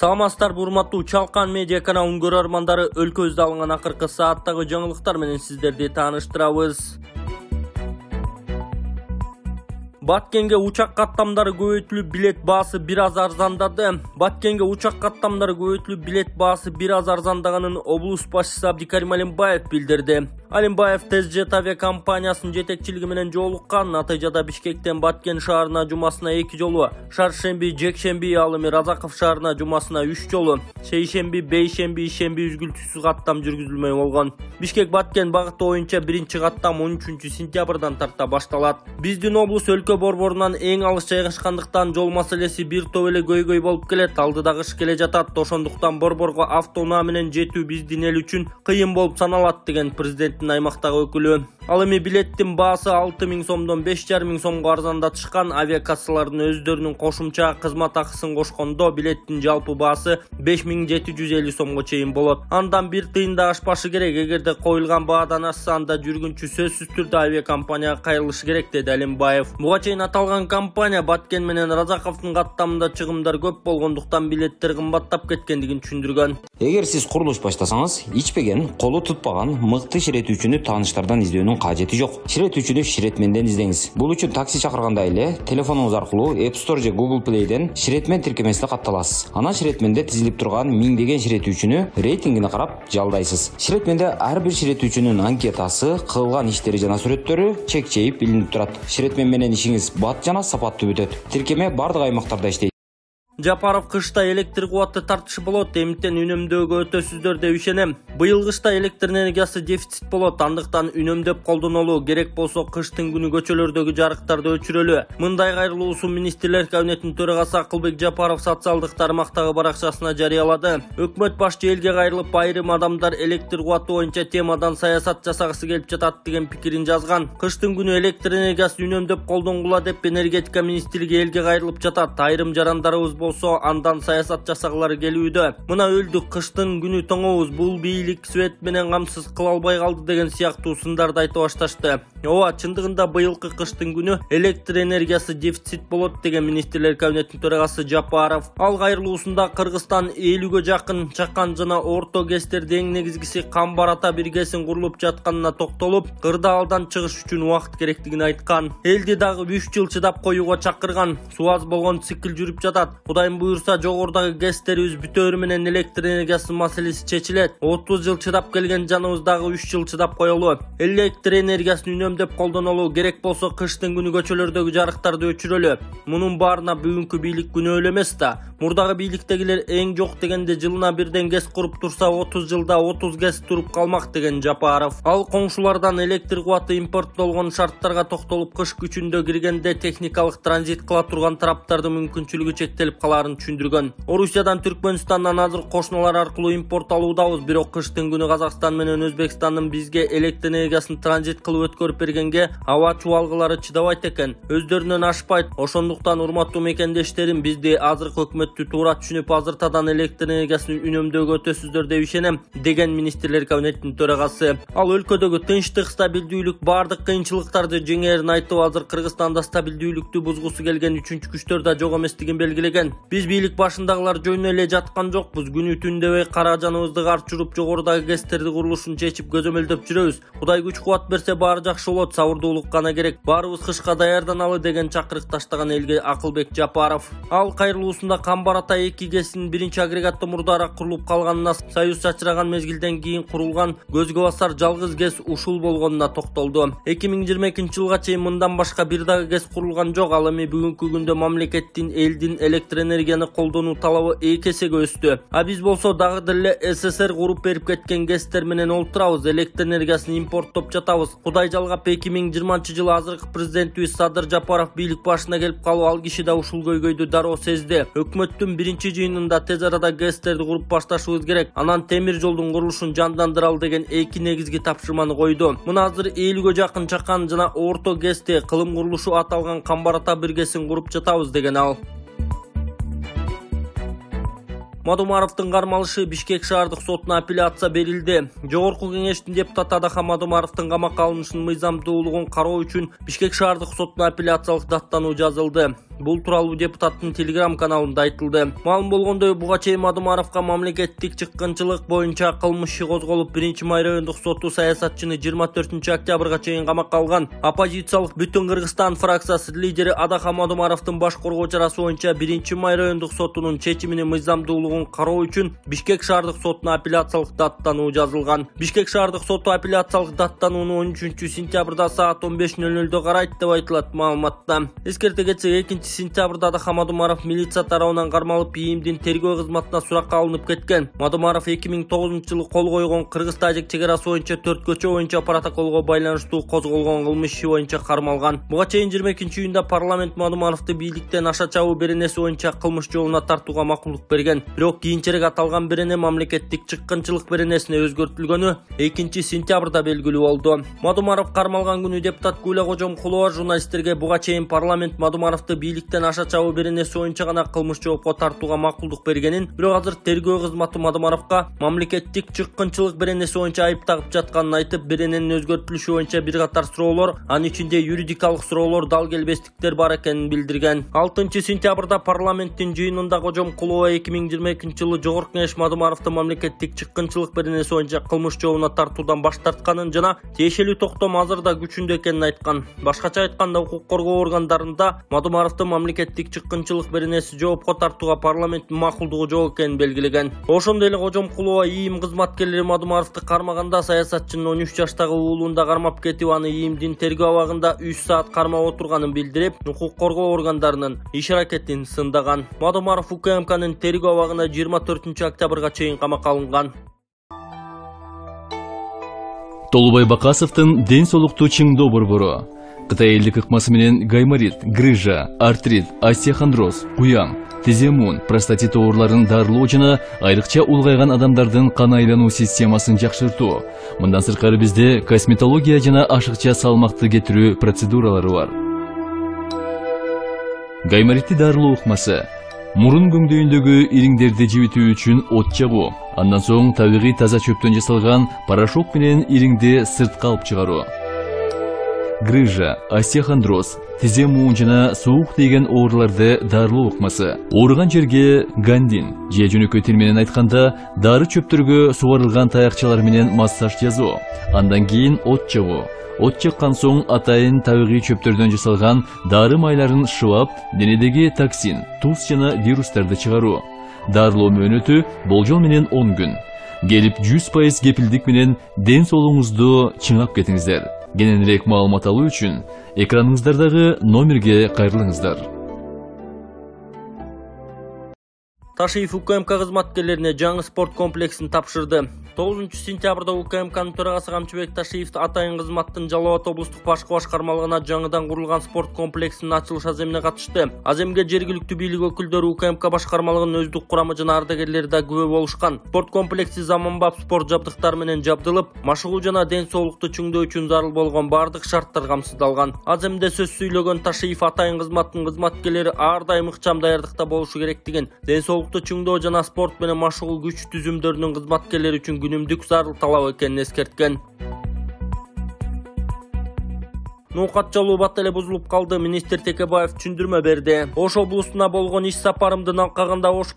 Саламатсыздар, урматтуу Чалкан медиа каналынын көрөрмандары, өлкөбүздө алынган акыркы сааттагы жаңылыктар менен сиздерди тааныштырабыз. Баткенге учак каттамдары көбөйтүлүп, билет баасы бир аз арзандады. Баткенге учак каттамдары көбөйтүлүп, билет баасы бир аз арзандаганын облус башчысы Абдикарим Алимбаев билдирди. Алимбаев TezJet авиакомпаниясынын жетекчилиги менен жолуккан. Натыйжада Бишкектен Баткен шаарына жумасына 2 жолу, шаршемби, жекшемби ал эми Разаков шаарына жумасына 3 жолу, шейшемби, бейшемби, ишемби үзгүлтүсүз каттам жүргүзүлмөй болгон. Бишкек-Баткен багыты боюнча биринчи каттам 13-сентябрдан тарта башталат. Биздин облус өлкө борборунан эң алыс жайгашкандыктан жол маселеси бир топ эле көйгөй болуп келет. Алдыда кыш келе жатат. Ошондуктан борборго автоунаа менен жетүү биздин эл үчүн кыйын болуп саналат деген президенттин аймактагы өкүлү. Ал эми билеттин баасы 6 000 сомдон 5 500 сомго арзандатышкан. Авиакассалардын өздөрүнүн кошумча кызмат акысын кошкондо билеттин жалпы баасы 5750 сомго чейин болот. Андан бир тыйын да ашпашы керек. Эгерде коюлган баадан ашса, анда жүргүнчү сөзсүз түрдө авиакомпанияга кайрылышы керек, деди Алимбаев. Буга чейин аталган компания Баткен менен Разаковдун каттамында чыгымдар көп болгондуктан билеттер кымбаттап кеткендигин түшүндүргөн. Эгер сиз курулуш баштасаңыз, ичпеген, колу тутпаган мыкты ширетүүчүнү тааныштардан издөөнүн кажети жок. Ширетүүчүнү ширетменден издеңиз. Бул үчүн такси чакырганда эле телефонуңуз аркылуу App Store же Google Play'ден ширетмен тиркемесине катталасыз. Анан ширетменде тизилип турган миңдеген ширетүүчүнү рейтингине карап жалдайсыз. Ширетменде ар бир ширетүүчүнүн анкетасы, кылган иштери жана сүрөттөрү чек-чейип илинип турат. Ширетмен менен ишиңиз бат жана сапаттуу бүтөт. Тиркеме бардык аймактарда иштейт. Жапаров кышта электр кубаты тартышы болот, эмтен үнөмдөөгө өтөсүздөр деп ишенем. Быйыл кышта электр энергиясы дефицит болот, андыктан үнөмдөп колдонолуу, керек болсо кыштын күнү көчөлөрдөгү жарыктарды өчүрөлү. Мындай кайрылуусун министрлер кабинетинин төрагасы Акылбек Жапаров социалдык тармактагы баракчасына жарыялады. Өкмөт башчы элге кайрылып, айрым адамдар электр кубаты боюнча темадан саясат жасагысы келип жатат деген пикирин жазган. Кыштын күнү электр энергиясын үнөмдөп колдонгула деп энергетика министрлиги элге кайрылып жатат. Айрым жарандарыбыз болсо андан саясат жасагалары келүүдө. Мына өлдүк, кыштын күнү тоңобуз, бул бийлик свет менен камсыз кыла албай калды деген сыяктуу сындарды айтып башташты. Ооба, чындыгында быйылкы кыштын күнү электр энергиясы дефицит болот деген министрлер кабинетинин төрагасы Жапаров. Ал кайрылуусунда Кыргызстан 50гө жакын чакан жана орто гэстерди эң негизгиси Камбар-Ата биргесин курулуп жатканына токтолуп, кырдаалдан чыгыш үчүн убакыт керектигин айткан. Элди дагы 3 жыл чыдап коюуга чакырган. Суу аз болгон цикл жүрүп жатат. Кудайым буюрса, жогорудагы гэстерибиз бүтөөрү менен электр энергиясынын маселеси чечилет. 30 жыл чыдап келген жаныбыз дагы 3 жыл чыдап коелу. Электр энергиясын үнөмдөп колдонолу, керек болсо кыштын күнү көчөлөрдөгү жарыктарды өчүрөлү. Мунун баарына бүгүнкү бийлик күнөө эмес да. Мурдагы бийликтегилер эң жок дегенде жылына бирден гэс куруп турса, 30 жылда 30 гэс туруп калмак деген Жапаров. Ал коңшулардан электр кубаты импорттолгон шарттарга токтолуп, кыш күчүндө киргенде техникалык транзит кыла турган тараптардын мүмкүнчүлүгү чектелип каларын түшүндүргөн. Орусиядан, Түркмөнстандан азыр кошуналар аркылуу импорт алуудабыз, бирок кыштын күнү Казакстан менен Өзбекстандын бизге электр энергиясын транзит кылып өткөрүп бергенге аба чубалгылары чыдабайт экен, өздөрүнөн ашпайт. Ошондуктан урматтуу мекендештерим, бизди азыркы өкмөттү туура түшүнүп, азыртадан электр энергиясын үнөмдөөгө өтөсүздөр деп ишенем, деген министрлер кабинетинин төрагасы. Ал өлкөдөгү тынчтык, стабилдүүлүк, бардык кыйынчылыктарды жеңээрин айтып, азыр Кыргызстанда стабилдүүлүктү бузгусу келген үчүнчү күчтөр да жок эместигин белгилеген. Биз бийлик башындагылар жөн эле жаткан жокпуз. Күнү түн дебей кара жаныбызды карчы уруп, жогорудагы гэстерди курулушун чечип көзөмөлдөп жүрөбүз. Кудай күч кубат берсе баары жакшы болот, сабырдуулук гана керек. Баарыбыз кышка даярданалы деген чакырык таштаган элге Акылбек Жапаров. Ал кайрылуусунда Камбар-Ата 2 гэсинин биринчи агрегаты мурдараак курулуп калганына, союз чачыраган мезгилден кийин курулган көзгө басар жалгыз гэс ушул болгонуна токтолду. 2022 жылга чейин мындан башка бир дагы гэс курулган жок. Ал эми бүгүнкү күндө мамлекеттин, элдин электр энергияны колдонуу талабы 2 эсеге өстү. А биз болсо дагы деле СССР куруп берип кеткен гэстер менен олтурабыз, электр энергиясын импорттоп жатабыз. Кудай жалгап 2020 жылы азыркы президентибиз Садыр Жапаров бийлик башына келип калып, ал киши да ушул көйгөйдү дароо сезди. Өкмөттүн биринчи жыйынында тез арада гэстерди куруп башташыбыз керек, анан темир жолдун курулушун жандандыралы деген 2 негизги тапшырманы койду. Мына азыр 50гө жакын чакан жана орто гэсти кылым курулушу аталган Камбар-Ата биргесин куруп жатабыз деген ал. Мадумаровдун кармалышы Бишкек шаардык сотуна апелляция берилди. Жогорку кеңештин депутаты Адахан Мадумаровдун камакка алынышынын мыйзамдуулугун кароо үчүн Бишкек шаардык сотуна апелляциялык даттануу жазылды. Бул тууралуу депутаттын Telegram каналында айтылды. Маалым болгондой, буга чейин Мадумаровго мамлекеттик чыккынчылык боюнча кылмыш иши козголуп, 1-май райондук соту саясатчыны 24-октябрга чейин камакка алган. Оппозициялык Бүтүн Кыргызстан фракциясы лидери Адахан Мадумаровдун баш коргоо чарасы боюнча 1-май райондук сотунун чечиминин мыйзамдуулугун кароо үчүн Бишкек шаардык сотуна апелляциялык даттануу жазылган. Бишкек шаардык соту апелляциялык даттанууну 13-сентябрда саат 15:00 карайт деп айтылат маалыматта. Эскерте кетсек, 2-сентябрда Адахан Мадумаров милиция тарабынан кармалып, ИИМдин тергөө кызматына суракка алынып кеткен. Мадумаров 2009-жылы кол койгон Кыргыз-Тажик чегарасы боюнча 4 көчө боюнча протоколго байланыштуу козголгон кылмыш иши боюнча кармалган. Буга чейин 22-июнда парламент Мадумаровду бийликтен аша чабуу беренеси боюнча кылмыш жолуна тартууга макулдук берген. Бирок кийинчерээк аталган берене мамлекеттик чыккынчылык беренесине өзгөртүлгөнү 2-сентябрда белгилүү болду. Мадумаров кармалган күнү депутат Гүлэ Кожомкулова журналисттерге буга чейин парламент Мадумаровду бийликтен аша чабуу беренеси боюнча гана кылмыш жоопко тартууга макулдук бергенин, бирок азыр тергөө кызматы Мадумаровго мамлекеттик чыккынчылык беренеси боюнча айып тагып жатканын айтып, берененин өзгөртүлүшү боюнча бир катар суроолор, анын ичинде юридикалык суроолор, дал келбестиктер бар экенин билдирген. 6-сентябрда парламенттин жыйынында Кожомкулова 2022-жылы Жогорку Кеңеш Мадумаровду мамлекеттик чыккынчылык беренеси боюнча кылмыш жообуна тартуудан баш тартканын жана тиешелүү токтом азырда күчүндө экенин айткан. Башкача айтканда, укук коргоо органдарында Мадумаровду мамлекеттик чыккынчылык беренеси жоопко тартууга парламенттин макулдугу жок экенин белгилеген. Ошондой эле Кожомкулова ИИМ кызматкерлери Мадумаровду кармаганда саясатчынын 13 жаштагы уулунда кармап кетип, аны ИИМдин тергөө абагында 3 саат кармап отурганын билдирип, укук коргоо органдарынын иш-аракетин сындаган. Мадумаров УКМКнын тергөө абагына 24-октябрга чейин камакка алынган. Толубай Бакасовдун ден соолукту чыңдоо борбору. Кытай элдик ыкмасы менен гайморит, грыжа, артрит, остеохондроз, куяң, тиземун, простатит ооруларын дарылоо жана айрыкча улгайган адамдардын кан айлануу системасын жакшыртуу. Мындан сырткары бизде косметология жана ашыкча салмакты кетирүү процедуралары бар. Гайморитти дарылоо ыкмасы мурун көңдөйүндөгү ириңдерди жибитүү үчүн от жагуу, андан соң табигый таза чөптөн жасалган порошок менен ириңди сыртка алып чыгаруу. Грыжа, остеохондроз, тизе муун жана суук тийген ооруларды дарылоо ыкмасы. Ооруган жерге гандин, же жөнөкөй тил менен айтканда, дары чөптөргө сугарылган таякчалар менен массаж жасоо. Андан кийин от жагуу. От жаккан соң атайын табигый чөптөрдөн жасалган дары майларын шыбап, денедеги токсин, туз жана вирустарды чыгаруу. Дарылоо мөөнөтү болжол менен 10 күн. Келип 100% кепилдик менен ден соолугуңузду чыңап кетиңиздер. Кененирээк маалымат алуу үчүн экраныңыздардагы номерге кайрылыңыздар. Ташиев УКМК кызматкерлерине жаңы спорт комплексин тапшырды. 9-сентябрда УКМКнын төрагасы Камчыбек Ташиев атайын кызматтын Жалал Абад облустук башкы башкармалыгына жаңыдан курулган спорт комплексинин ачылыш аземине катышты. Аземге жергиликтүү бийлик өкүлдөрү, УКМК башкармалыгынын өздүк курамы жана ардагерлери да күбө болушкан. Спорт комплекси заманбап спорт жабдыктары менен жабдылып, машыгуу жана ден соолукту чыңдоо үчүн зарыл болгон бардык шарттар камсыздалган. Аземде сөз сүйлөгөн Ташиев атайын кызматтын кызматкерлери ар дайым ыкчам даярдыкта болушу керектигин, ден соолукту чыңдоо жана спорт менен машыгуу күч түзүмдөрүнүн кызматкерлери үчүн күнүмдүк зарыл талап экенин эскерткен. Ноокат жалоо бат эле бузулуп калды. Министр Текебаев түшүндүрмө берди. Ош облусуна болгон иш сапарымдын алкагында Ош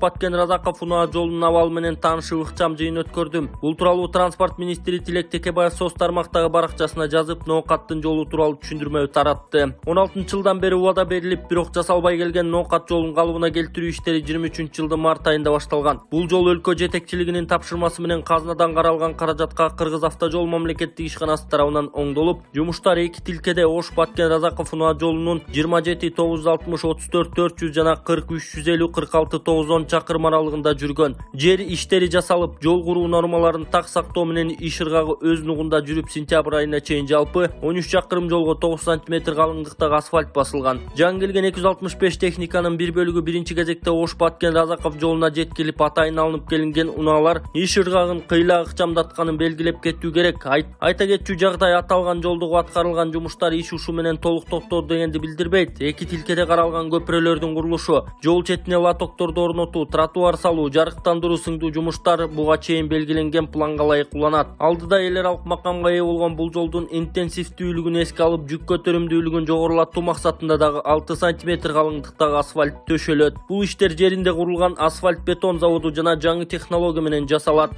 Баткен Разаков унаа жолунун абалы менен таанышып ыкчам жыйын өткөрдүм. Бул тууралуу транспорт министри Тилек Текебаев соц тармактагы баракчасына жазып, ноокаттын жолу тууралуу түшүндүрмө таратты. 16-жылдан бери убада берилип, бирок жасалбай келген ноокат жолун калыбына келтирүү иштери 23-жылдын март айында башталган. Бул жол өлкө жетекчилигинин тапшырмасы менен казынадан каралган каражатка Кыргыз автожол мамлекеттик ишканасы тарабынан оңдолуп, жумуштар 2 тилкеде Ош Баткен Разаков унаа жолунун 27 960 34 400 жана 40 350 46 910 чакырым аралыгында жүргөн. Жер иштери жасалып, жол куруу нормаларын так сактоо менен иш ыргагы өз нугунда жүрүп, сентябрь айына чейин жалпы 13 чакырым жолго 9 см калыңдыктагы асфальт басылган. Жаңы келген 265 техниканын бир бөлүгү биринчи кезекте Ош Баткен Разаков жолуна жеткилип, атайын алынып келинген унаалар иш ыргагын кыйла ыкчамдатканын белгилеп кетүү керек. Айта Айта кетчү жагдай аталган жолдогу аткарылган жумуштар иш ушу менен толук токтоду дегенди билдирбейт. Эки тилкеде каралган көпүрөлөрдүн курулушу, жол четине лотокторду орнотуу, тротуар салуу, жарыктандыруу сыңдуу жумуштар буга чейин белгиленген планга ылайык уланат. Алдыда эл аралык макамга ээ болгон бул жолдун интенсивдүүлүгүн эске алып, жүк көтөрүмдүүлүгүн жогорулатуу максатында дагы 6 см калыңдыктагы асфальт төшөлөт. Бул иштер жеринде курулган асфальт бетон заводу жана жаңы технология менен жасалат.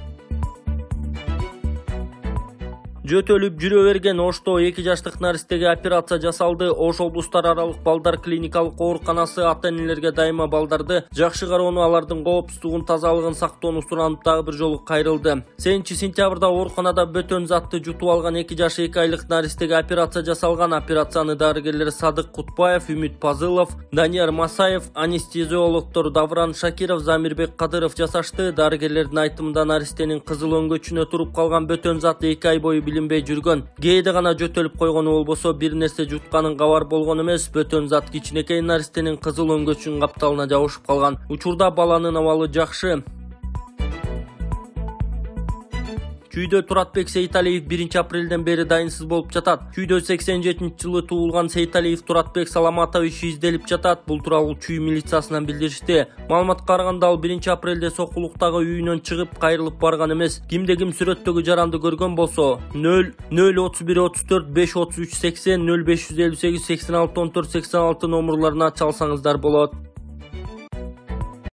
Жөтөлүп жүрө берген Ошто 2 жаштык наристеге операция жасалды. Ош облустар аралык балдар клиникалык ооруканасы ата-энелерге дайыма балдарды жакшы кароону, алардын коопсуздугун, тазалыгын сактоону суранып дагы бир жолу кайрылды. 7-сентябрда ооруканада бөтөн затты жутуп алган 2 жаш 2 айлык наристеге операция жасалган. Операцияны дарыгерлер Садык Кутбаев, Үмүт Пазылов, Данияр Масаев, анестезиологдор Давран Шакиров, Замирбек Кадыров жасашты. Дарыгерлердин айтымында наристенин кызыл өңгөчүнө туруп калган бөтөн зат 2 ай бою билинбей жүргөн. Кээде гана жөтөлүп койгону болбосо бир нерсе жутканын кабар болгон эмес. Бөтөн зат кичинекей наристенин кызыл өңгөчүнүн капталына жабышып калган. Учурда баланын абалы жакшы. Күйдө Туратбек Сейталиев 1 апрелден бери дайынсыз болуп жатат. Күйдө 87-жылы туулган Сейталиев Туратбек Саламатович изделип жатат. Бул тууралуу Чүй милициясынан билдиришти. Маалыматка караганда ал 1 апрелде Сокулуктагы үйүнөн чыгып кайрылып барган эмес. Кимде ким сүрөттөгү жаранды көргөн болсо 0-31-34 533 80 0558 86 14 86 номерларына чалсаңыздар болот.